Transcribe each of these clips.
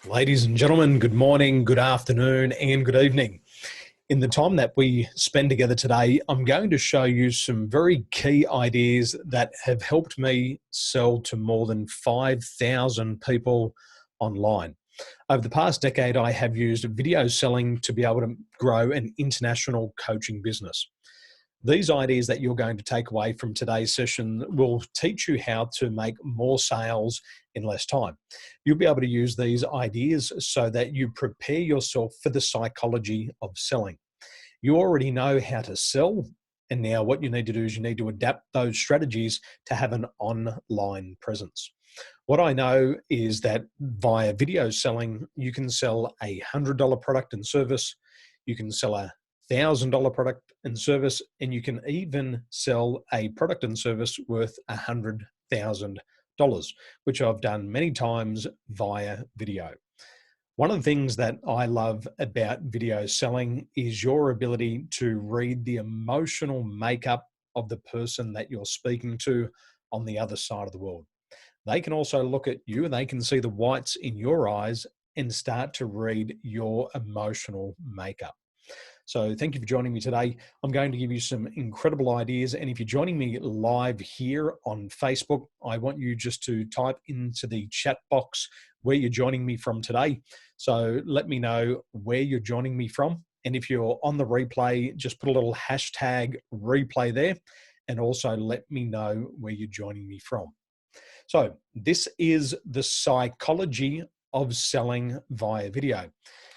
Ladies and gentlemen, good morning, good afternoon, and good evening. In the time that we spend together today, I'm going to show you some very key ideas that have helped me sell to more than 5,000 people online. Over the past decade, I have used video selling to be able to grow an international coaching business. These ideas that you're going to take away from today's session will teach you how to make more sales in less time. You'll be able to use these ideas so that you prepare yourself for the psychology of selling. You already know how to sell, and now what you need to do is you need to adapt those strategies to have an online presence. What I know is that via video selling, you can sell a $100 product and service, you can sell a $1,000 product and service, and you can even sell a product and service worth $100,000, which I've done many times via video. One of the things that I love about video selling is your ability to read the emotional makeup of the person that you're speaking to on the other side of the world. They can also look at you and they can see the whites in your eyes and start to read your emotional makeup. So thank you for joining me today. I'm going to give you some incredible ideas. And if you're joining me live here on Facebook, I want you just to type into the chat box where you're joining me from today. So let me know where you're joining me from. And if you're on the replay, just put a little hashtag replay there. And also let me know where you're joining me from. So this is the psychology of selling via video.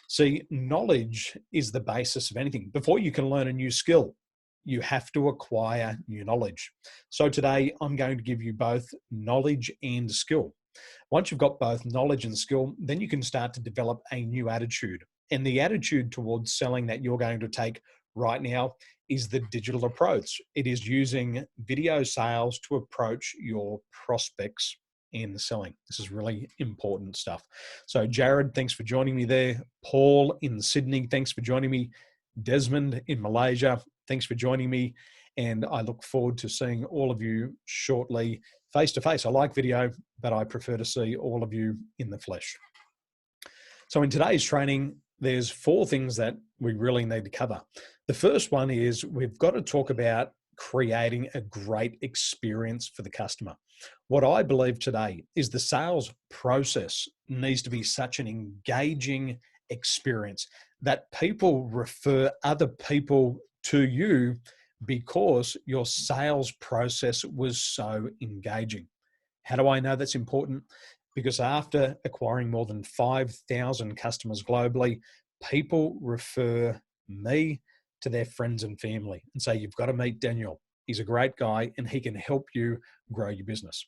See, knowledge is the basis of anything. Before you can learn a new skill, you have to acquire new knowledge. So today I'm going to give you both knowledge and skill. Once you've got both knowledge and skill, then you can start to develop a new attitude. And the attitude towards selling that you're going to take right now is the digital approach. It is using video sales to approach your prospects in selling. This is really important stuff. So Jared, thanks for joining me there. Paul in Sydney, thanks for joining me. Desmond in Malaysia, thanks for joining me. And I look forward to seeing all of you shortly face to face. I like video, but I prefer to see all of you in the flesh. So in today's training, there's 4 things that we really need to cover. The first one is we've got to talk about creating a great experience for the customer. What I believe today is the sales process needs to be such an engaging experience that people refer other people to you because your sales process was so engaging. How do I know that's important? Because after acquiring more than 5,000 customers globally, people refer me to their friends and family and say, you've got to meet Daniel. He's a great guy and he can help you grow your business.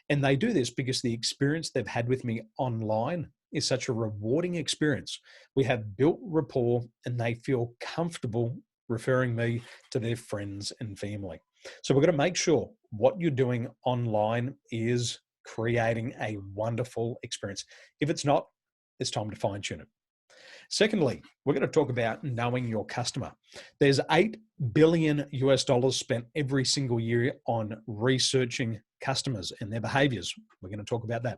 And they do this because the experience they've had with me online is such a rewarding experience. We have built rapport and they feel comfortable referring me to their friends and family. So we're going to make sure what you're doing online is creating a wonderful experience. If it's not, it's time to fine tune it. Secondly, we're going to talk about knowing your customer. There's $8 billion spent every single year on researching customers and their behaviors. We're going to talk about that.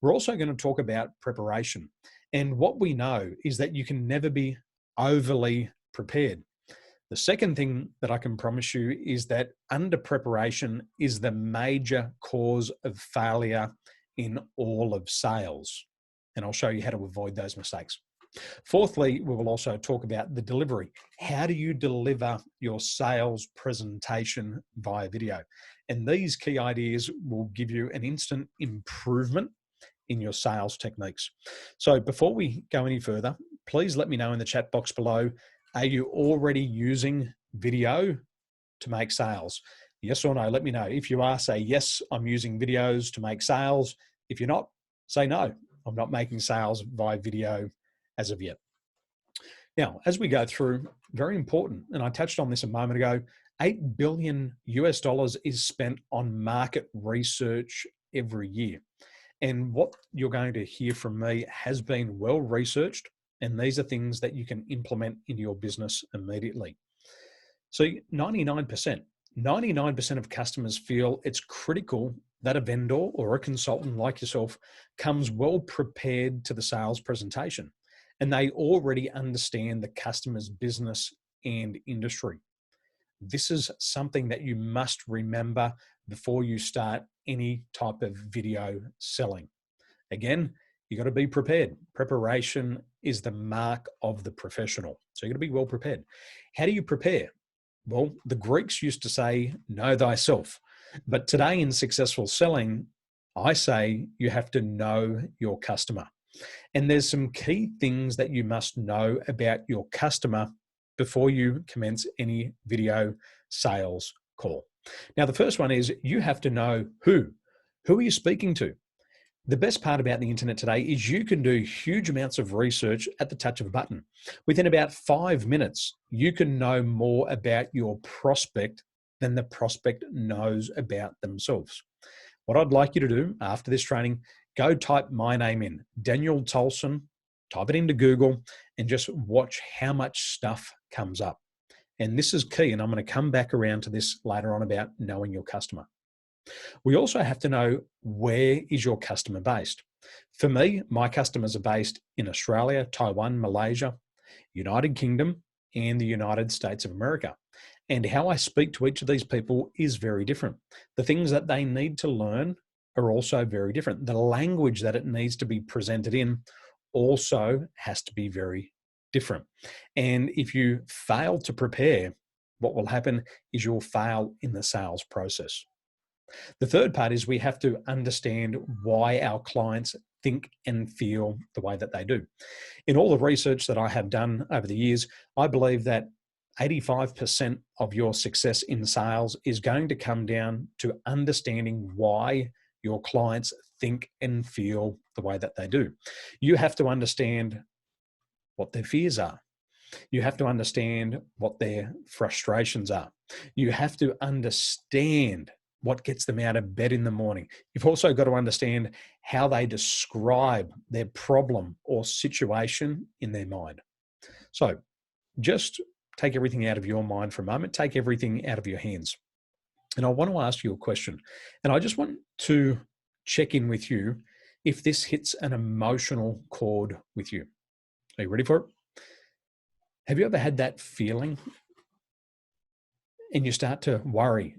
We're also going to talk about preparation. And what we know is that you can never be overly prepared. The second thing that I can promise you is that under preparation is the major cause of failure in all of sales. And I'll show you how to avoid those mistakes. Fourthly, we will also talk about the delivery. How do you deliver your sales presentation via video? And these key ideas will give you an instant improvement in your sales techniques. So before we go any further, please let me know in the chat box below, are you already using video to make sales? Yes or no? Let me know. If you are, say, yes, I'm using videos to make sales. If you're not, say no, I'm not making sales via video as of yet. Now, as we go through, very important, and I touched on this a moment ago, $8 billion is spent on market research every year. And what you're going to hear from me has been well researched, and these are things that you can implement in your business immediately. So 99% of customers feel it's critical that a vendor or a consultant like yourself comes well prepared to the sales presentation and they already understand the customer's business and industry. This is something that you must remember before you start any type of video selling. Again, you got to be prepared. Preparation is the mark of the professional. So you got to be well prepared. How do you prepare? Well, the Greeks used to say, know thyself. But today in successful selling, I say you have to know your customer. And there's some key things that you must know about your customer before you commence any video sales call. Now, the first one is you have to know who. Who are you speaking to? The best part about the internet today is you can do huge amounts of research at the touch of a button. Within about 5 minutes, you can know more about your prospect than the prospect knows about themselves. What I'd like you to do after this training, go type my name in, Daniel Tolson, type it into Google and just watch how much stuff comes up. And this is key, and I'm going to come back around to this later on about knowing your customer. We also have to know, where is your customer based? For me, my customers are based in Australia, Taiwan, Malaysia, United Kingdom, and the United States of America. And how I speak to each of these people is very different. The things that they need to learn are also very different. The language that it needs to be presented in also has to be very different. And if you fail to prepare, what will happen is you'll fail in the sales process. The third part is we have to understand why our clients think and feel the way that they do. In all the research that I have done over the years, I believe that 85% of your success in sales is going to come down to understanding why your clients think and feel the way that they do. You have to understand what their fears are. You have to understand what their frustrations are. You have to understand what gets them out of bed in the morning. You've also got to understand how they describe their problem or situation in their mind. So just take everything out of your mind for a moment, take everything out of your hands. And I want to ask you a question. And I just want to check in with you if this hits an emotional chord with you. Are you ready for it? Have you ever had that feeling and you start to worry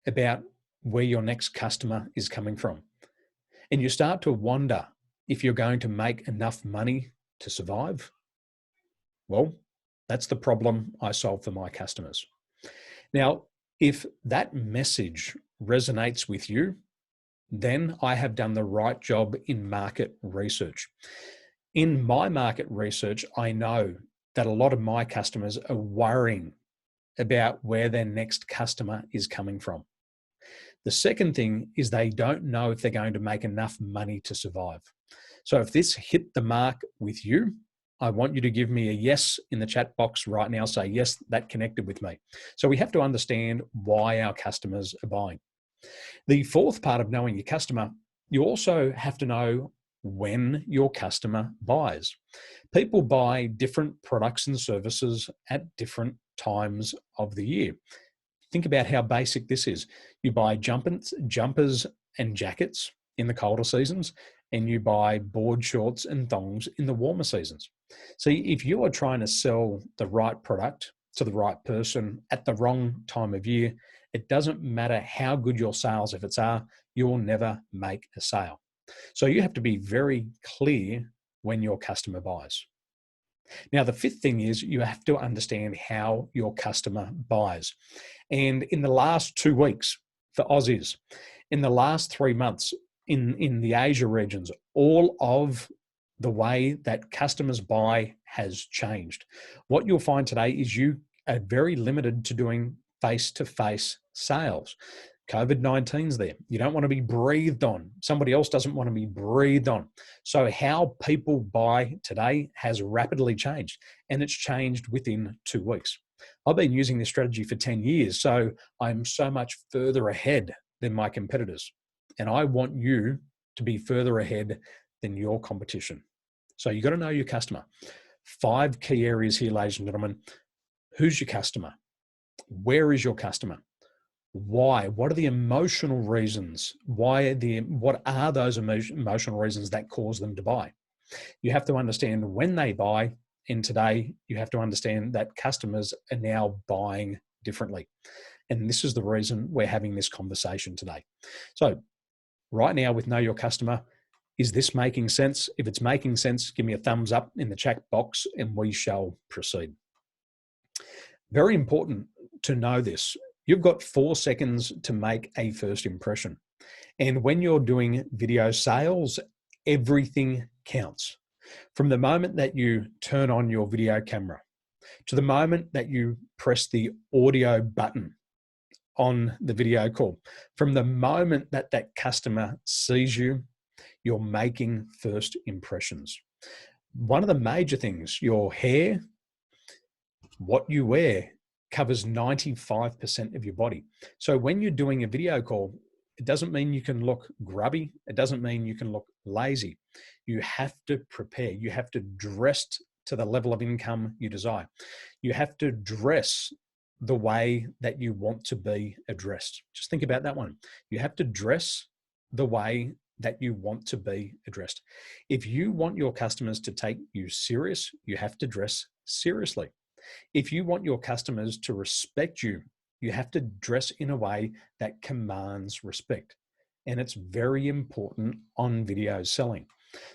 about where your next customer is coming from? And you start to wonder if you're going to make enough money to survive? Well, that's the problem I solve for my customers. Now, if that message resonates with you, then I have done the right job in market research. In my market research, I know that a lot of my customers are worrying about where their next customer is coming from. The second thing is they don't know if they're going to make enough money to survive. So if this hit the mark with you, I want you to give me a yes in the chat box right now. Say, yes, that connected with me. So we have to understand why our customers are buying. The fourth part of knowing your customer, you also have to know when your customer buys. People buy different products and services at different times of the year. Think about how basic this is. You buy jumpers and jackets in the colder seasons, and you buy board shorts and thongs in the warmer seasons. See, if you are trying to sell the right product to the right person at the wrong time of year, it doesn't matter how good your sales efforts are, you will never make a sale. So you have to be very clear when your customer buys. Now, the fifth thing is you have to understand how your customer buys. And in the last 2 weeks for Aussies, in the last 3 months in the Asia regions, all of the way that customers buy has changed. What you'll find today is you are very limited to doing face-to-face sales. COVID-19's there. You don't want to be breathed on. Somebody else doesn't want to be breathed on. So how people buy today has rapidly changed, and it's changed within 2 weeks. I've been using this strategy for 10 years, so I'm so much further ahead than my competitors. And I want you to be further ahead than your competition. So you got to know your customer. 5 key areas here, ladies and gentlemen. Who's your customer? Where is your customer? Why? What are the emotional reasons? What are those emotional reasons that cause them to buy? You have to understand when they buy. And today you have to understand that customers are now buying differently. And this is the reason we're having this conversation today. So right now with Know Your Customer, is this making sense? If it's making sense, give me a thumbs up in the chat box and we shall proceed. Very important to know this. You've got 4 seconds to make a first impression. And when you're doing video sales, everything counts. From the moment that you turn on your video camera to the moment that you press the audio button on the video call, from the moment that that customer sees you, you're making first impressions. One of the major things, your hair, what you wear, covers 95% of your body. So when you're doing a video call, it doesn't mean you can look grubby. It doesn't mean you can look lazy. You have to prepare. You have to dress to the level of income you desire. You have to dress the way that you want to be addressed. Just think about that one. You have to dress the way that you want to be addressed. If you want your customers to take you serious, you have to dress seriously. If you want your customers to respect you, you have to dress in a way that commands respect. And it's very important on video selling.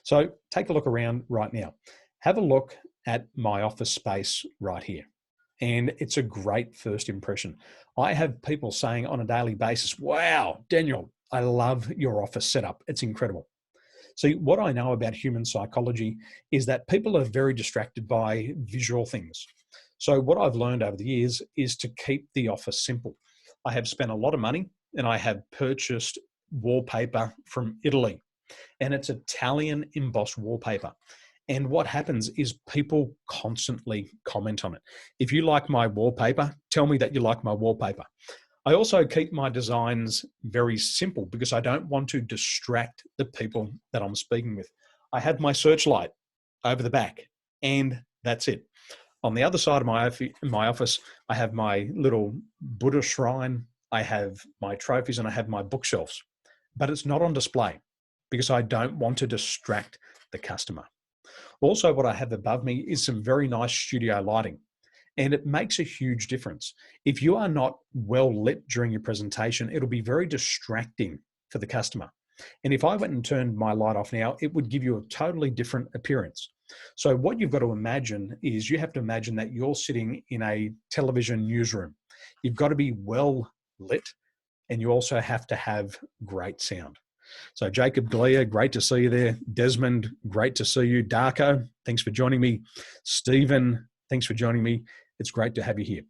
So take a look around right now. Have a look at my office space right here. And it's a great first impression. I have people saying on a daily basis, wow, Daniel, I love your office setup. It's incredible. See, what I know about human psychology is that people are very distracted by visual things. So what I've learned over the years is to keep the office simple. I have spent a lot of money and I have purchased wallpaper from Italy, and it's Italian embossed wallpaper. And what happens is people constantly comment on it. If you like my wallpaper, tell me that you like my wallpaper. I also keep my designs very simple because I don't want to distract the people that I'm speaking with. I have my searchlight over the back, and that's it. On the other side of my office, I have my little Buddha shrine, I have my trophies, and I have my bookshelves. But it's not on display because I don't want to distract the customer. Also, what I have above me is some very nice studio lighting, and it makes a huge difference. If you are not well lit during your presentation, it'll be very distracting for the customer. And if I went and turned my light off now, it would give you a totally different appearance. So what you've got to imagine is you have to imagine that you're sitting in a television newsroom. You've got to be well lit, and you also have to have great sound. So Jacob Galea, great to see you there. Desmond, great to see you. Darko, thanks for joining me. Stephen, thanks for joining me. It's great to have you here.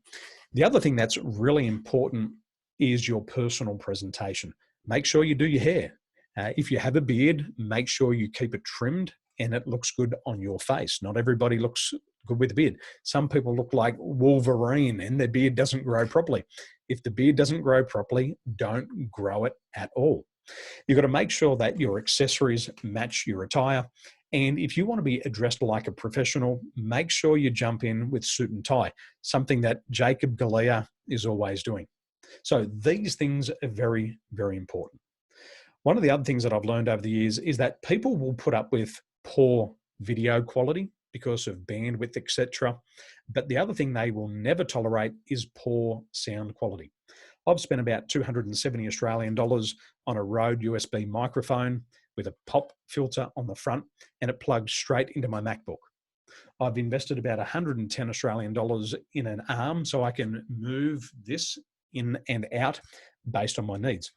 The other thing that's really important is your personal presentation. Make sure you do your hair. If you have a beard, make sure you keep it trimmed and it looks good on your face. Not everybody looks good with a beard. Some people look like Wolverine and their beard doesn't grow properly. If the beard doesn't grow properly, don't grow it at all. You've got to make sure that your accessories match your attire. And if you want to be addressed like a professional, make sure you jump in with suit and tie, something that Jacob Galea is always doing. So these things are very, very important. One of the other things that I've learned over the years is that people will put up with poor video quality because of bandwidth, etc. But the other thing they will never tolerate is poor sound quality. I've spent about 270 Australian dollars on a Rode USB microphone with a pop filter on the front, and it plugs straight into my MacBook. I've invested about 110 Australian dollars in an arm so I can move this in and out based on my needs.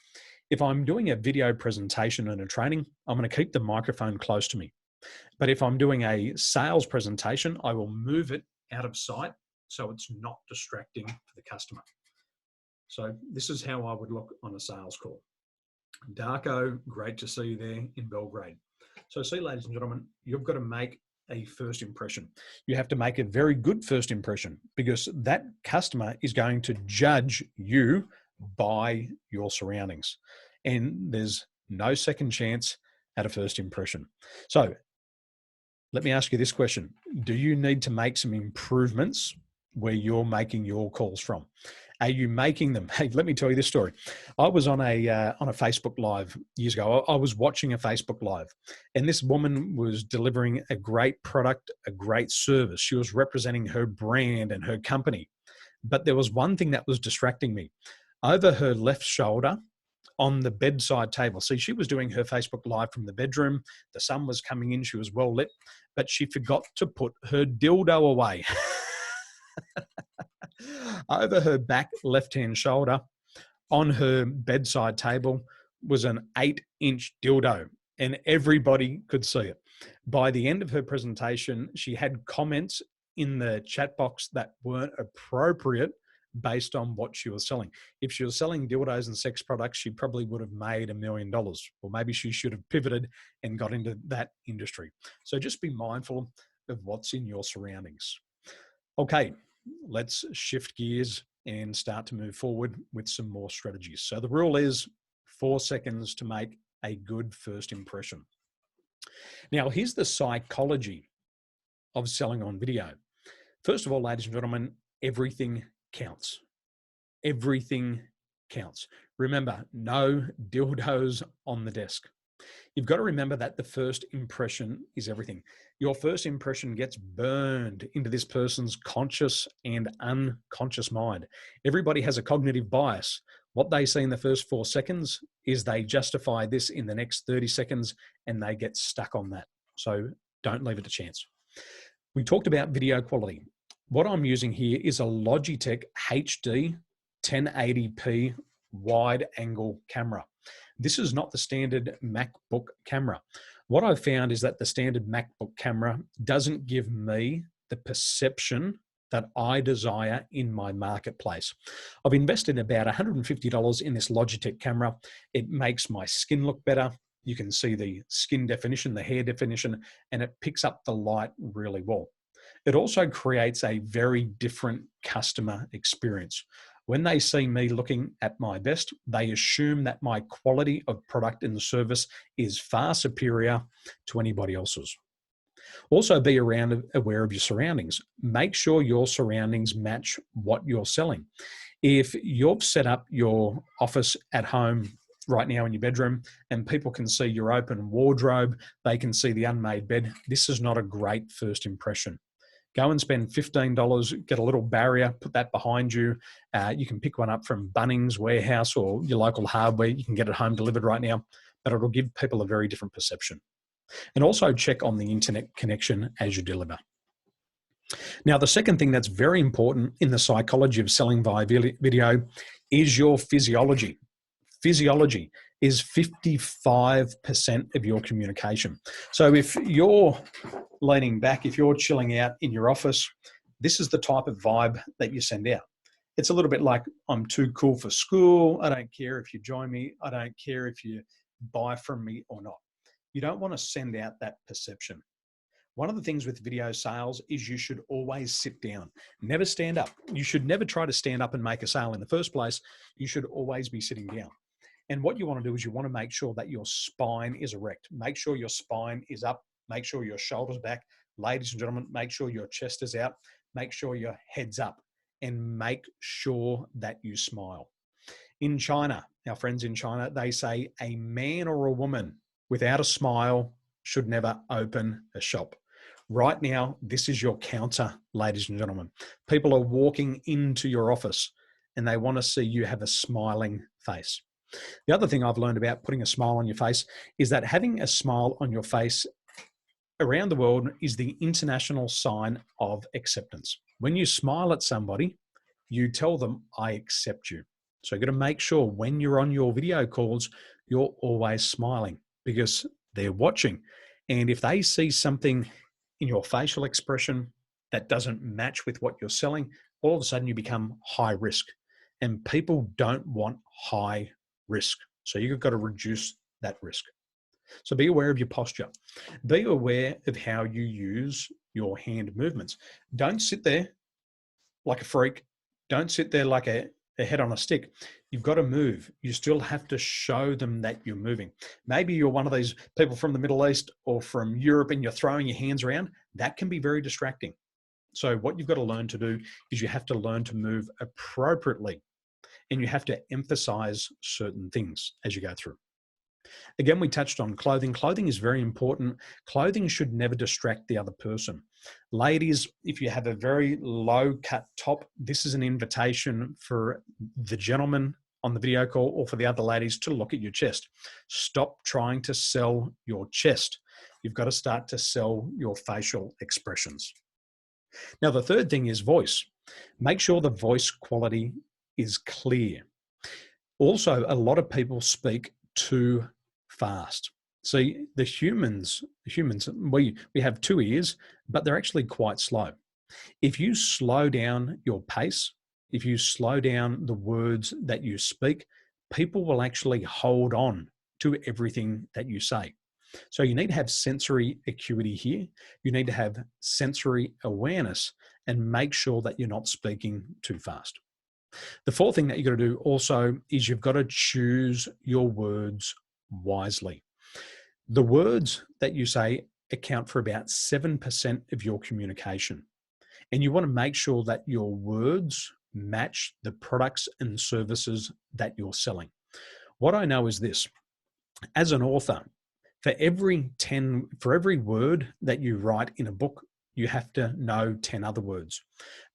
If I'm doing a video presentation and a training, I'm going to keep the microphone close to me. But if I'm doing a sales presentation, I will move it out of sight so it's not distracting for the customer. So this is how I would look on a sales call. Darko, great to see you there in Belgrade. So see, ladies and gentlemen, you've got to make a first impression. You have to make a very good first impression because that customer is going to judge you by your surroundings. And there's no second chance at a first impression. So let me ask you this question. Do you need to make some improvements where you're making your calls from? Are you making them? Hey, let me tell you this story. I was on a Facebook Live years ago. I was watching a Facebook Live, and this woman was delivering a great product, a great service. She was representing her brand and her company. But there was one thing that was distracting me. Over her left shoulder, on the bedside table. See, she was doing her Facebook Live from the bedroom. The sun was coming in. She was well lit, but she forgot to put her dildo away. Over her back left-hand shoulder, on her bedside table, was an 8-inch dildo, and everybody could see it. By the end of her presentation, she had comments in the chat box that weren't appropriate based on what she was selling. If she was selling dildos and sex products, she probably would have made $1 million, or maybe she should have pivoted and got into that industry. So just be mindful of what's in your surroundings. Okay, let's shift gears and start to move forward with some more strategies. So the rule is 4 seconds to make a good first impression. Now, here's the psychology of selling on video. First of all, ladies and gentlemen, everything counts. Everything counts. Remember, no dildos on the desk. You've got to remember that the first impression is everything. Your first impression gets burned into this person's conscious and unconscious mind. Everybody has a cognitive bias. What they see in the first 4 seconds is they justify this in the next 30 seconds and they get stuck on that. So don't leave it to chance. We talked about video quality. What I'm using here is a Logitech HD 1080p wide angle camera. This is not the standard MacBook camera. What I've found is that the standard MacBook camera doesn't give me the perception that I desire in my marketplace. I've invested about $150 in this Logitech camera. It makes my skin look better. You can see the skin definition, the hair definition, and it picks up the light really well. It also creates a very different customer experience. When they see me looking at my best, they assume that my quality of product and service is far superior to anybody else's. Also, be aware of your surroundings. Make sure your surroundings match what you're selling. If you've set up your office at home right now in your bedroom and people can see your open wardrobe, they can see the unmade bed, this is not a great first impression. Go and spend $15, get a little barrier, put that behind you. You can pick one up from Bunnings Warehouse or your local hardware. You can get it home delivered right now, but it'll give people a very different perception. And also check on the internet connection as you deliver. Now, the second thing that's very important in the psychology of selling via video is your physiology. Physiology is 55% of your communication. So if you're leaning back, if you're chilling out in your office, this is the type of vibe that you send out. It's a little bit like, I'm too cool for school. I don't care if you join me. I don't care if you buy from me or not. You don't want to send out that perception. One of the things with video sales is you should always sit down, never stand up. You should never try to stand up and make a sale in the first place. You should always be sitting down. And what you want to do is you want to make sure that your spine is erect. Make sure your spine is up. Make sure your shoulders back. Ladies and gentlemen, make sure your chest is out. Make sure your head's up. And make sure that you smile. In China, our friends in China, they say a man or a woman without a smile should never open a shop. Right now, this is your counter, ladies and gentlemen. People are walking into your office and they want to see you have a smiling face. The other thing I've learned about putting a smile on your face is that having a smile on your face around the world is the international sign of acceptance. When you smile at somebody, you tell them, I accept you. So you've got to make sure when you're on your video calls, you're always smiling because they're watching. And if they see something in your facial expression that doesn't match with what you're selling, all of a sudden you become high risk. And people don't want high risk. So you've got to reduce that risk. So be aware of your posture. Be aware of how you use your hand movements. Don't sit there like a freak. Don't sit there like a head on a stick. You've got to move. You still have to show them that you're moving. Maybe you're one of these people from the Middle East or from Europe and you're throwing your hands around. That can be very distracting. So what you've got to learn to do is you have to learn to move appropriately and you have to emphasize certain things as you go through. Again, we touched on clothing. Clothing is very important. Clothing should never distract the other person. Ladies, if you have a very low cut top, this is an invitation for the gentleman on the video call or for the other ladies to look at your chest. Stop trying to sell your chest. You've got to start to sell your facial expressions. Now, the third thing is voice. Make sure the voice quality is clear. Also, a lot of people speak too fast. See, the humans, we have two ears, but they're actually quite slow. If you slow down your pace, if you slow down the words that you speak, people will actually hold on to everything that you say. So you need to have sensory acuity here. You need to have sensory awareness and make sure that you're not speaking too fast. The fourth thing that you've got to do also is you've got to choose your words wisely. The words that you say account for about 7% of your communication. And you want to make sure that your words match the products and services that you're selling. What I know is this: as an author, for every word that you write in a book, you have to know 10 other words.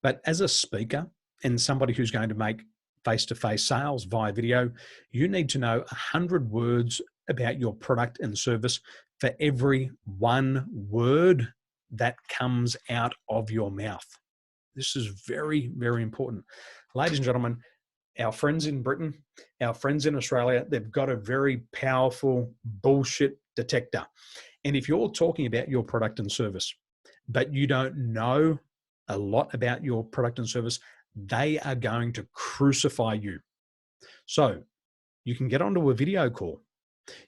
But as a speaker and somebody who's going to make face-to-face sales via video, you need to know 100 words about your product and service for every one word that comes out of your mouth. This is very, very important. Ladies and gentlemen, our friends in Britain, our friends in Australia, they've got a very powerful bullshit detector. And if you're talking about your product and service, but you don't know a lot about your product and service, they are going to crucify you. So you can get onto a video call.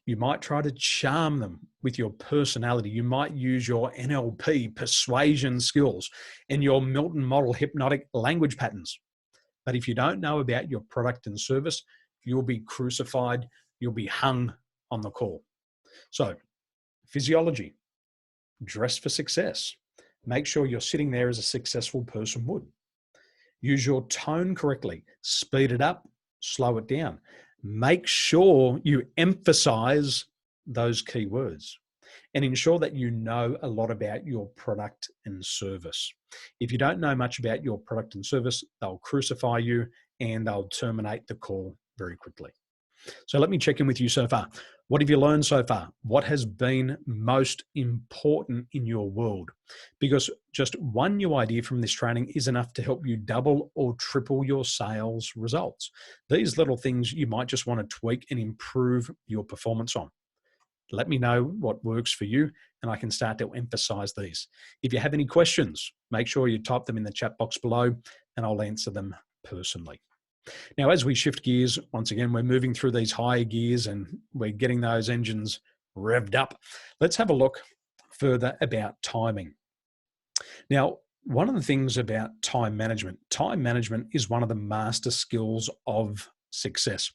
You might try to charm them with your personality. You might use your NLP persuasion skills and your Milton model hypnotic language patterns. But if you don't know about your product and service, you'll be crucified. You'll be hung on the call. So, physiology, dress for success. Make sure you're sitting there as a successful person would. Use your tone correctly. Speed it up, slow it down. Make sure you emphasize those key words and ensure that you know a lot about your product and service. If you don't know much about your product and service, they'll crucify you and they'll terminate the call very quickly. So let me check in with you so far. What have you learned so far? What has been most important in your world? Because just one new idea from this training is enough to help you double or triple your sales results. These little things you might just want to tweak and improve your performance on. Let me know what works for you, and I can start to emphasize these. If you have any questions, make sure you type them in the chat box below, and I'll answer them personally. Now, as we shift gears, once again, we're moving through these higher gears and we're getting those engines revved up. Let's have a look further about timing. Now, one of the things about time management is one of the master skills of success.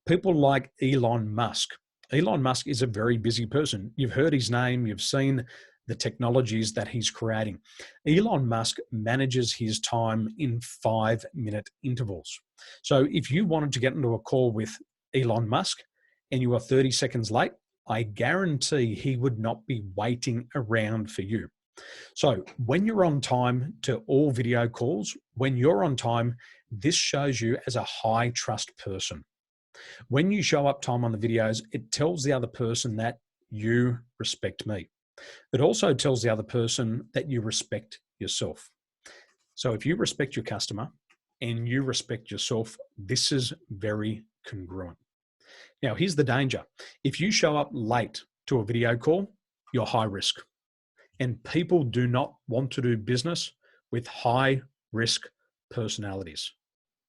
People like Elon Musk. Elon Musk is a very busy person. You've heard his name, you've seen the technologies that he's creating. Elon Musk manages his time in 5-minute intervals. So if you wanted to get into a call with Elon Musk and you were 30 seconds late, I guarantee he would not be waiting around for you. So when you're on time to all video calls, when you're on time, this shows you as a high trust person. When you show up time on the videos, it tells the other person that you respect me. It also tells the other person that you respect yourself. So if you respect your customer and you respect yourself, this is very congruent. Now, here's the danger. If you show up late to a video call, you're high risk. And people do not want to do business with high risk personalities.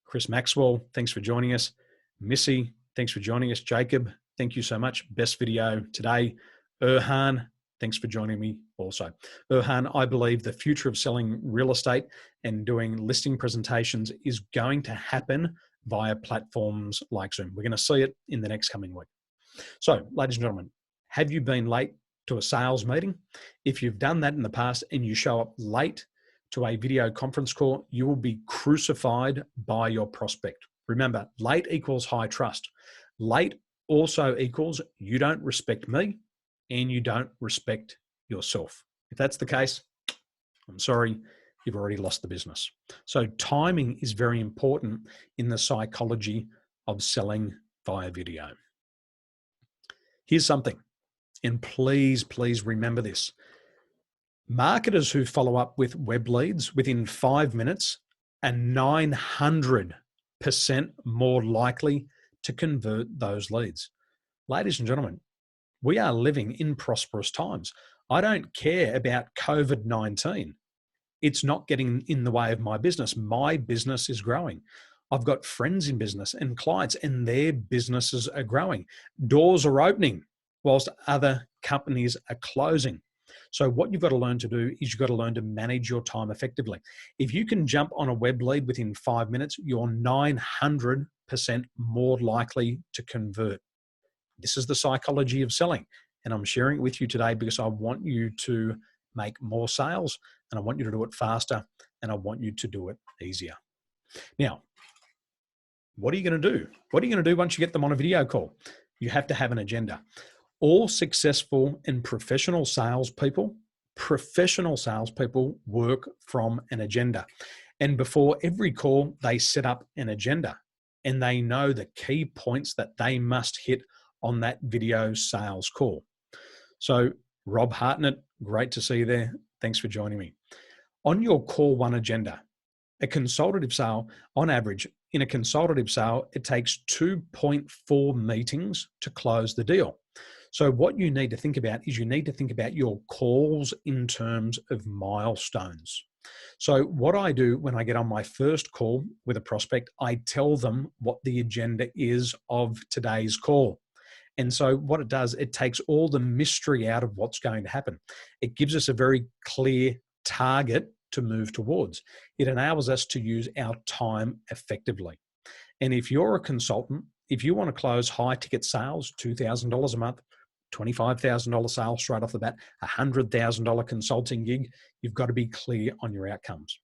Chris Maxwell, thanks for joining us. Missy, thanks for joining us. Jacob, thank you so much. Best video today. Erhan, thanks for joining me also. Erhan, I believe the future of selling real estate and doing listing presentations is going to happen via platforms like Zoom. We're going to see it in the next coming week. So, ladies and gentlemen, have you been late to a sales meeting? If you've done that in the past and you show up late to a video conference call, you will be crucified by your prospect. Remember, late equals high trust. Late also equals you don't respect me and you don't respect yourself. If that's the case, I'm sorry, you've already lost the business. So timing is very important in the psychology of selling via video. Here's something, and please, please remember this. Marketers who follow up with web leads within 5 minutes are 900% more likely to convert those leads. Ladies and gentlemen, we are living in prosperous times. I don't care about COVID-19. It's not getting in the way of my business. My business is growing. I've got friends in business and clients, and their businesses are growing. Doors are opening whilst other companies are closing. So what you've got to learn to do is you've got to learn to manage your time effectively. If you can jump on a web lead within 5 minutes, you're 900% more likely to convert. This is the psychology of selling. And I'm sharing it with you today because I want you to make more sales, and I want you to do it faster, and I want you to do it easier. Now, what are you going to do? What are you going to do once you get them on a video call? You have to have an agenda. All successful and professional salespeople work from an agenda. And before every call, they set up an agenda, and they know the key points that they must hit on that video sales call. So Rob Hartnett, great to see you there. Thanks for joining me. On your call one agenda, a consultative sale, on average, in a consultative sale, it takes 2.4 meetings to close the deal. So what you need to think about is you need to think about your calls in terms of milestones. So what I do when I get on my first call with a prospect, I tell them what the agenda is of today's call. And so what it does, it takes all the mystery out of what's going to happen. It gives us a very clear target to move towards. It enables us to use our time effectively. And if you're a consultant, if you want to close high ticket sales, $2,000 a month, $25,000 sales straight off the bat, $100,000 consulting gig, you've got to be clear on your outcomes.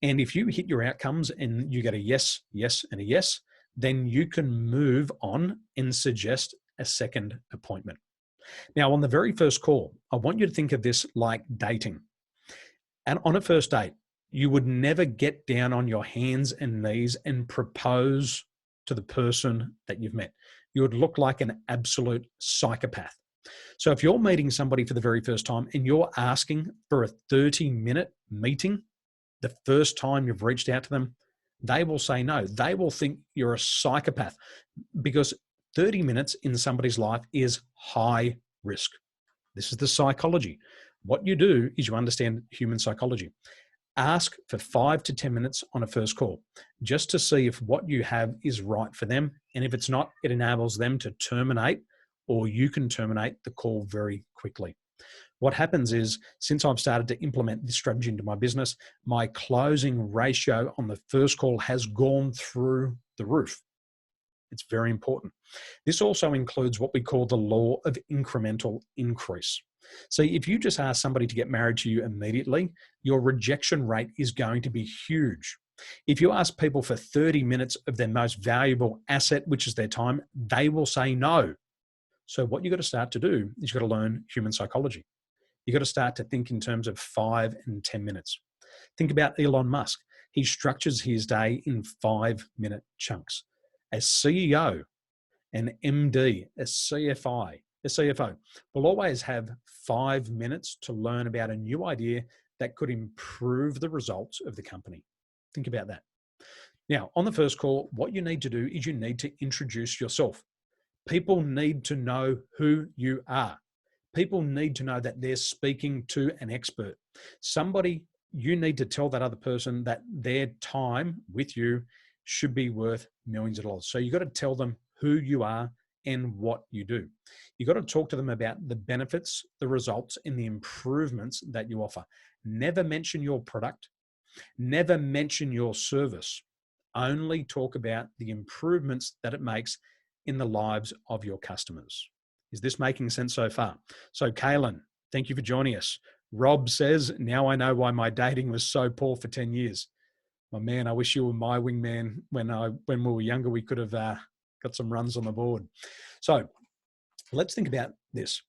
And if you hit your outcomes and you get a yes, yes, and a yes, then you can move on and suggest a second appointment. Now, on the very first call, I want you to think of this like dating. And on a first date, you would never get down on your hands and knees and propose to the person that you've met. You would look like an absolute psychopath. So if you're meeting somebody for the very first time and you're asking for a 30-minute meeting, the first time you've reached out to them, they will say no. They will think you're a psychopath because 30 minutes in somebody's life is high risk. This is the psychology. What you do is you understand human psychology. Ask for 5 to 10 minutes on a first call just to see if what you have is right for them. And if it's not, it enables them to terminate, or you can terminate the call very quickly. What happens is, since I've started to implement this strategy into my business, my closing ratio on the first call has gone through the roof. It's very important. This also includes what we call the law of incremental increase. So if you just ask somebody to get married to you immediately, your rejection rate is going to be huge. If you ask people for 30 minutes of their most valuable asset, which is their time, they will say no. So what you've got to start to do is you've got to learn human psychology. You've got to start to think in terms of 5 and 10 minutes. Think about Elon Musk. He structures his day in 5-minute chunks. As CEO, an MD, a CFO will always have 5 minutes to learn about a new idea that could improve the results of the company. Think about that. Now, on the first call, what you need to do is you need to introduce yourself. People need to know who you are. People need to know that they're speaking to an expert. Somebody, you need to tell that other person that their time with you should be worth millions of dollars. So you've got to tell them who you are and what you do. You've got to talk to them about the benefits, the results, and the improvements that you offer. Never mention your product. Never mention your service. Only talk about the improvements that it makes in the lives of your customers. Is this making sense so far? So Kaylin, thank you for joining us. Rob says, now I know why my dating was so poor for 10 years. Oh man, I wish you were my wingman when we were younger. We could have got some runs on the board. So let's think about this.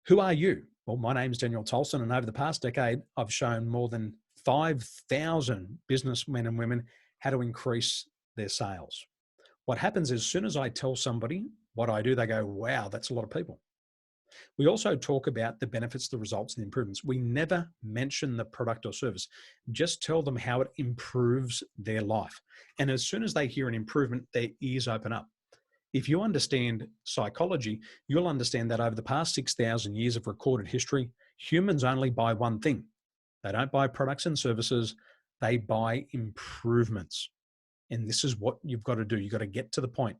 Who are you? Well, my name's Daniel Tolson, and over the past decade, I've shown more than 5,000 businessmen and women how to increase their sales. What happens is, as soon as I tell somebody what I do, they go, wow, that's a lot of people. We also talk about the benefits, the results, and the improvements. We never mention the product or service. Just tell them how it improves their life. And as soon as they hear an improvement, their ears open up. If you understand psychology, you'll understand that over the past 6,000 years of recorded history, humans only buy one thing. They don't buy products and services, they buy improvements. And this is what you've got to do. You've got to get to the point.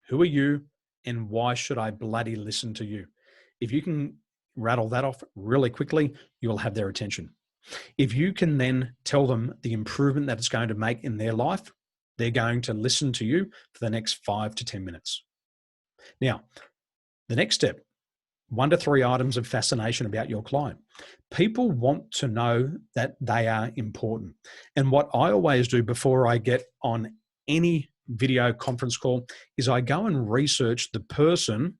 Who are you and why should I bloody listen to you? If you can rattle that off really quickly, you will have their attention. If you can then tell them the improvement that it's going to make in their life, they're going to listen to you for the next 5 to 10 minutes. Now, the next step, 1 to 3 items of fascination about your client. People want to know that they are important. And what I always do before I get on any video conference call is I go and research the person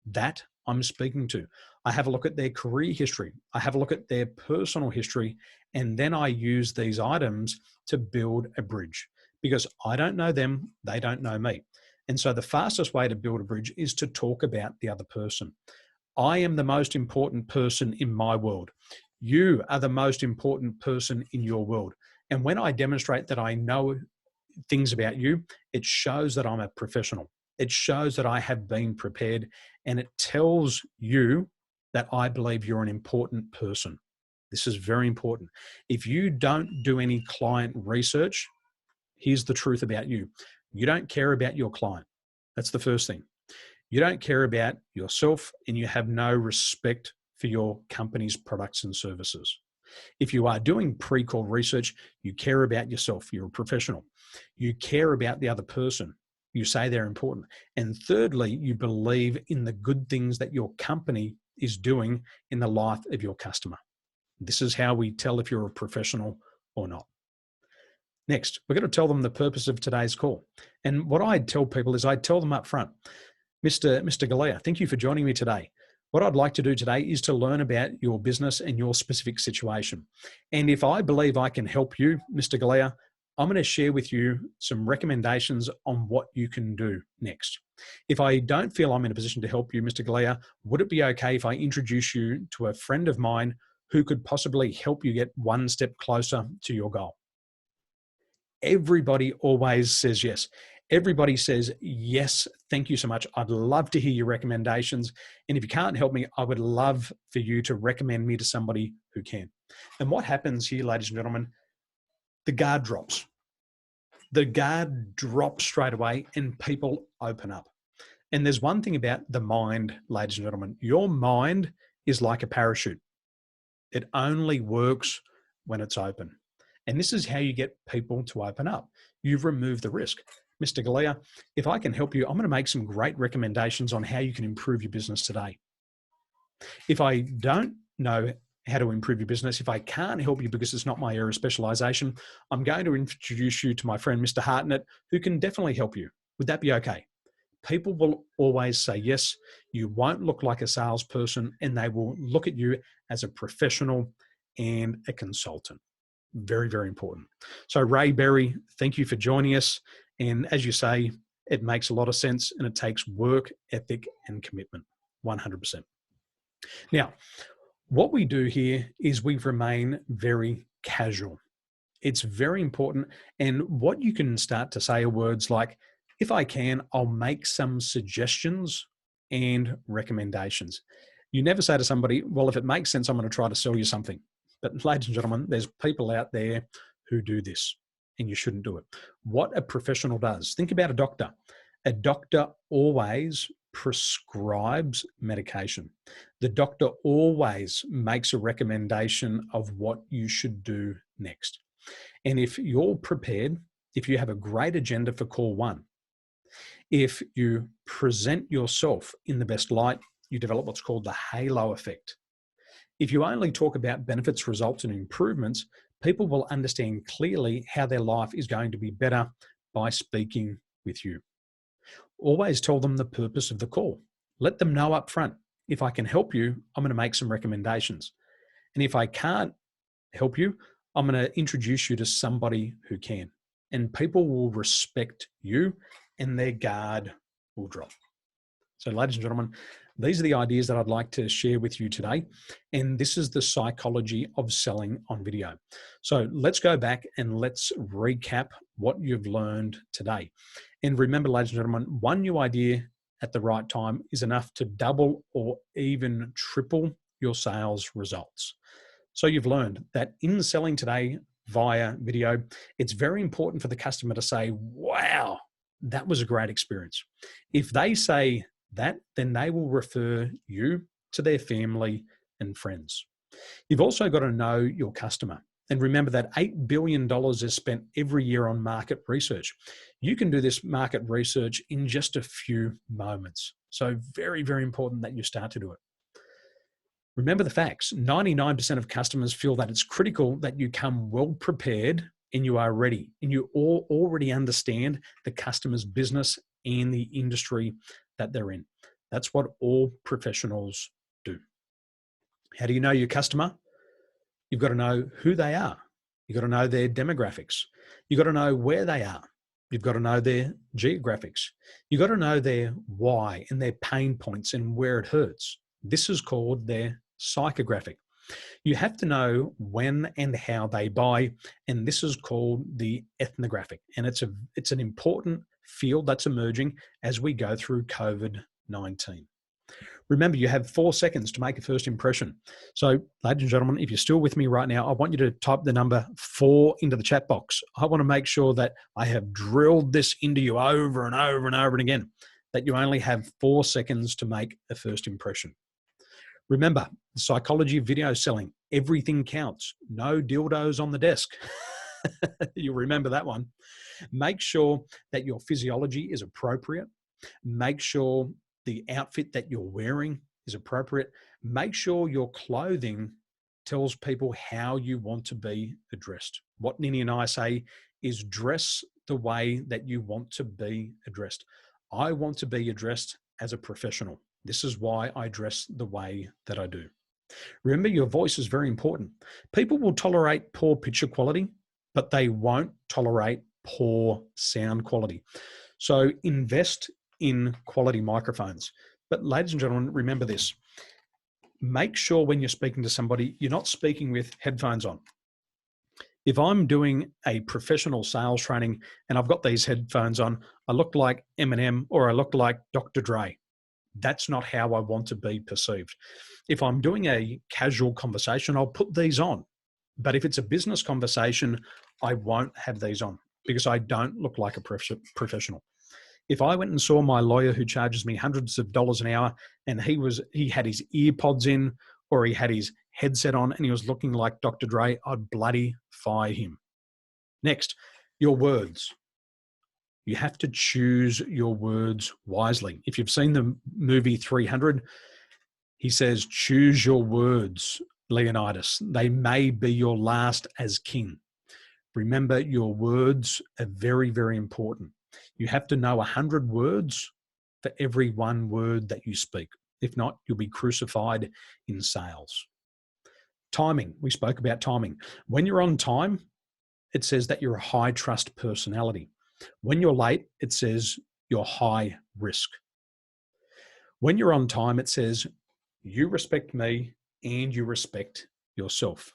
that I'm speaking to. I have a look at their career history. I have a look at their personal history, and then I use these items to build a bridge, because I don't know them, they don't know me. And so the fastest way to build a bridge is to talk about the other person. I am the most important person in my world. You are the most important person in your world. And when I demonstrate that I know things about you, it shows that I'm a professional. It shows that I have been prepared, and it tells you that I believe you're an important person. This is very important. If you don't do any client research, here's the truth about you. You don't care about your client. That's the first thing. You don't care about yourself, and you have no respect for your company's products and services. If you are doing pre-call research, you care about yourself. You're a professional. You care about the other person. You say they're important. And thirdly, you believe in the good things that your company is doing in the life of your customer. This is how we tell if you're a professional or not. Next, we're going to tell them the purpose of today's call. And what I tell people is I tell them up front, Mr. Galea, thank you for joining me today. What I'd like to do today is to learn about your business and your specific situation. And if I believe I can help you, Mr. Galea, I'm going to share with you some recommendations on what you can do next. If I don't feel I'm in a position to help you, Mr. Galea, would it be okay if I introduce you to a friend of mine who could possibly help you get one step closer to your goal? Everybody always says yes. Everybody says, yes, thank you so much. I'd love to hear your recommendations. And if you can't help me, I would love for you to recommend me to somebody who can. And what happens here, ladies and gentlemen, the guard drops. The guard drops straight away and people open up. And there's one thing about the mind, ladies and gentlemen. Your mind is like a parachute. It only works when it's open. And this is how you get people to open up. You've removed the risk. Mr. Galea, if I can help you, I'm going to make some great recommendations on how you can improve your business today. If I don't know how to improve your business, if I can't help you because it's not my area of specialization, I'm going to introduce you to my friend, Mr. Hartnett, who can definitely help you. Would that be okay? People will always say yes. You won't look like a salesperson, and they will look at you as a professional and a consultant. Very, very important. So Ray Berry, thank you for joining us. And as you say, it makes a lot of sense, and it takes work, ethic, and commitment, 100%. Now, what we do here is we remain very casual. It's very important. And what you can start to say are words like, if I can, I'll make some suggestions and recommendations. You never say to somebody, well, if it makes sense, I'm going to try to sell you something. But ladies and gentlemen, there's people out there who do this, and you shouldn't do it. What a professional does. Think about a doctor. A doctor always prescribes medication. The doctor always makes a recommendation of what you should do next. And if you're prepared, if you have a great agenda for call one, if you present yourself in the best light, you develop what's called the halo effect. If you only talk about benefits, results, and improvements, People will understand clearly how their life is going to be better by speaking with you. Always tell them the purpose of the call. Let them know up front, if I can help you, I'm going to make some recommendations. And if I can't help you, I'm going to introduce you to somebody who can. And people will respect you and their guard will drop. So, ladies and gentlemen, these are the ideas that I'd like to share with you today. And this is the psychology of selling on video. So let's go back and let's recap what you've learned today. And remember, ladies and gentlemen, one new idea at the right time is enough to double or even triple your sales results. So you've learned that in selling today via video, it's very important for the customer to say, wow, that was a great experience. If they say that, then they will refer you to their family and friends. You've also got to know your customer. And remember that $8 billion is spent every year on market research. You can do this market research in just a few moments. So very, very important that you start to do it. Remember the facts. 99% of customers feel that it's critical that you come well prepared and you are ready and you all already understand the customer's business and the industry that they're in. That's what all professionals do. How do you know your customer? You've got to know who they are. You've got to know their demographics. You've got to know where they are. You've got to know their geographics. You've got to know their why and their pain points and where it hurts. This is called their psychographic. You have to know when and how they buy, and this is called the ethnographic. And it's an important field that's emerging as we go through COVID-19. Remember, you have 4 seconds to make a first impression. So, ladies and gentlemen, if you're still with me right now, I want you to type the number 4 into the chat box. I want to make sure that I have drilled this into you over and over and over and again, that you only have 4 seconds to make a first impression. Remember, the psychology of video selling, everything counts. No dildos on the desk. You'll remember that one. Make sure that your physiology is appropriate. Make sure the outfit that you're wearing is appropriate. Make sure your clothing tells people how you want to be addressed. What Nini and I say is dress the way that you want to be addressed. I want to be addressed as a professional. This is why I dress the way that I do. Remember, your voice is very important. People will tolerate poor picture quality, but they won't tolerate poor sound quality. So invest in quality microphones. But ladies and gentlemen, remember this. Make sure when you're speaking to somebody, you're not speaking with headphones on. If I'm doing a professional sales training and I've got these headphones on, I look like Eminem or I look like Dr. Dre. That's not how I want to be perceived. If I'm doing a casual conversation, I'll put these on. But if it's a business conversation, I won't have these on because I don't look like a professional. If I went and saw my lawyer who charges me hundreds of dollars an hour and he had his ear pods in or he had his headset on and he was looking like Dr. Dre, I'd bloody fire him. Next, your words. You have to choose your words wisely. If you've seen the movie 300, he says, choose your words, Leonidas. They may be your last as king. Remember, your words are very, very important. You have to know 100 words for every one word that you speak. If not, you'll be crucified in sales. Timing. We spoke about timing. When you're on time, it says that you're a high trust personality. When you're late, it says you're high risk. When you're on time, it says you respect me and you respect yourself.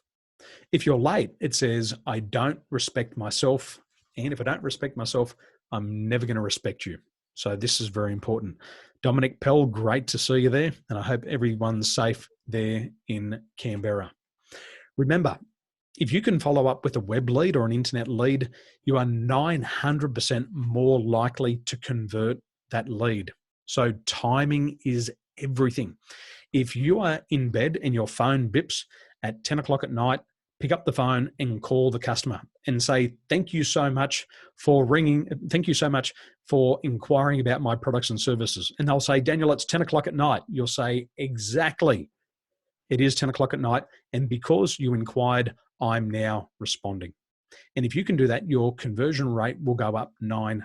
If you're late, it says I don't respect myself. And if I don't respect myself, I'm never going to respect you. So this is very important. Dominic Pell, great to see you there. And I hope everyone's safe there in Canberra. Remember, if you can follow up with a web lead or an internet lead, you are 900% more likely to convert that lead. So timing is everything. If you are in bed and your phone bips at 10 o'clock at night, pick up the phone and call the customer and say, thank you so much for ringing. Thank you so much for inquiring about my products and services. And they'll say, Daniel, it's 10 o'clock at night. You'll say, exactly. It is 10 o'clock at night. And because you inquired, I'm now responding. And if you can do that, your conversion rate will go up 900%.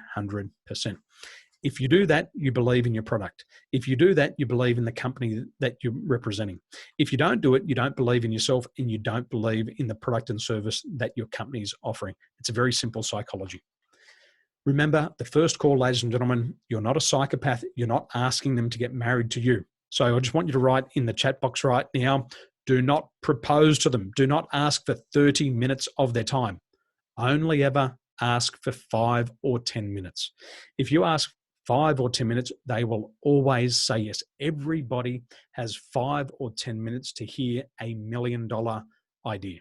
If you do that, you believe in your product. If you do that, you believe in the company that you're representing. If you don't do it, you don't believe in yourself and you don't believe in the product and service that your company is offering. It's a very simple psychology. Remember, the first call, ladies and gentlemen, you're not a psychopath. You're not asking them to get married to you. So I just want you to write in the chat box right now, do not propose to them. Do not ask for 30 minutes of their time. Only ever ask for 5 or 10 minutes. If you ask 5 or 10 minutes, they will always say yes. Everybody has 5 or 10 minutes to hear $1 million idea.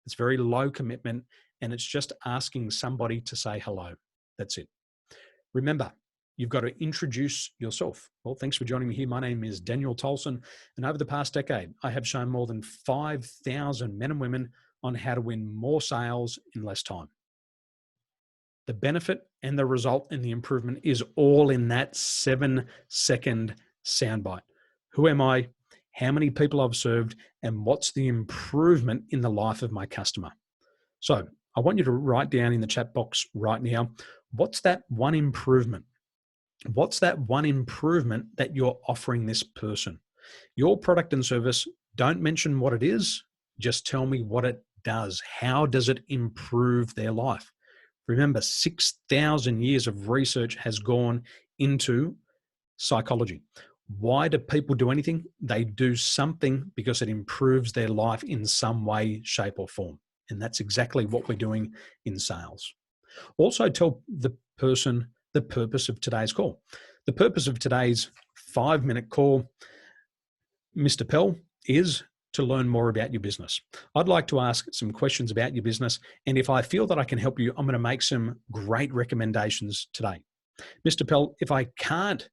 It's very low commitment, and it's just asking somebody to say hello. That's it. Remember, you've got to introduce yourself. Well, thanks for joining me here. My name is Daniel Tolson, and over the past decade, I have shown more than 5,000 men and women on how to win more sales in less time. The benefit and the result and the improvement is all in that 7-second soundbite. Who am I? How many people I've served? And what's the improvement in the life of my customer? So I want you to write down in the chat box right now, what's that one improvement? What's that one improvement that you're offering this person? Your product and service, don't mention what it is. Just tell me what it does. How does it improve their life? Remember, 6,000 years of research has gone into psychology. Why do people do anything? They do something because it improves their life in some way, shape, or form. And that's exactly what we're doing in sales. Also tell the person the purpose of today's call. The purpose of today's 5-minute call, Mr. Pell, is to learn more about your business. I'd like to ask some questions about your business. And if I feel that I can help you, I'm going to make some great recommendations today. Mr. Pell, if I can't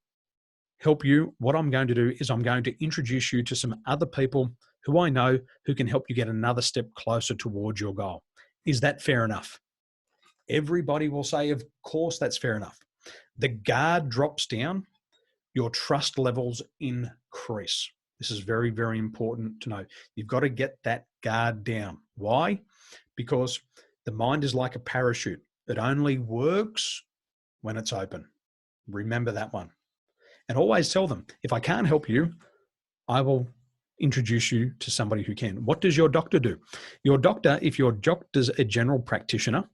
help you, what I'm going to do is I'm going to introduce you to some other people who I know who can help you get another step closer towards your goal. Is that fair enough? Everybody will say, of course, that's fair enough. The guard drops down, your trust levels increase. This is very, very important to know. You've got to get that guard down. Why? Because the mind is like a parachute. It only works when it's open. Remember that one. And always tell them, if I can't help you, I will introduce you to somebody who can. What does your doctor do? Your doctor, if your doctor's a general practitioner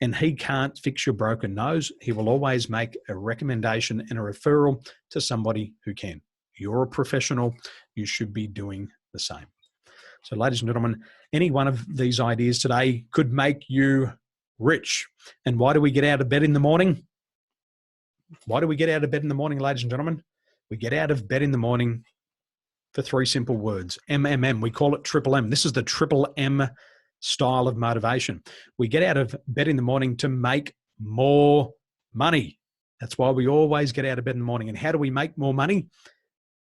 and he can't fix your broken nose, he will always make a recommendation and a referral to somebody who can. You're a professional. You should be doing the same. So ladies and gentlemen, any one of these ideas today could make you rich. And why do we get out of bed in the morning? Why do we get out of bed in the morning, ladies and gentlemen? We get out of bed in the morning for 3 simple words. MMM. We call it triple M. This is the triple M style of motivation. We get out of bed in the morning to make more money. That's why we always get out of bed in the morning. And how do we make more money?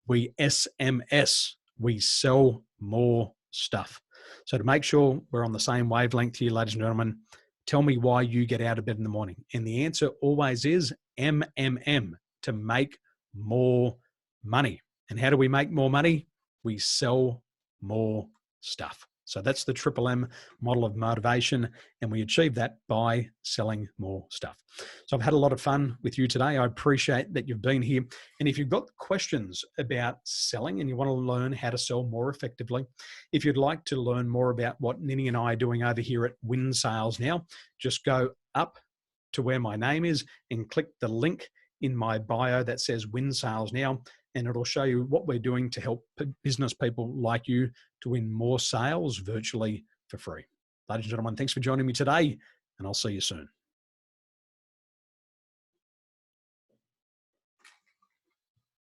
We SMS. We sell more stuff. So to make sure we're on the same wavelength here, ladies and gentlemen, tell me why you get out of bed in the morning. And the answer always is MMM, to make more money. And how do we make more money? We sell more stuff. So that's the triple M model of motivation, and we achieve that by selling more stuff. So I've had a lot of fun with you today. I appreciate that you've been here. And if you've got questions about selling and you want to learn how to sell more effectively, if you'd like to learn more about what Ninny and I are doing over here at Win Sales Now, just go up to where my name is and click the link in my bio that says Win Sales Now, and it'll show you what we're doing to help business people like you to win more sales virtually for free. Ladies and gentlemen, thanks for joining me today, and I'll see you soon.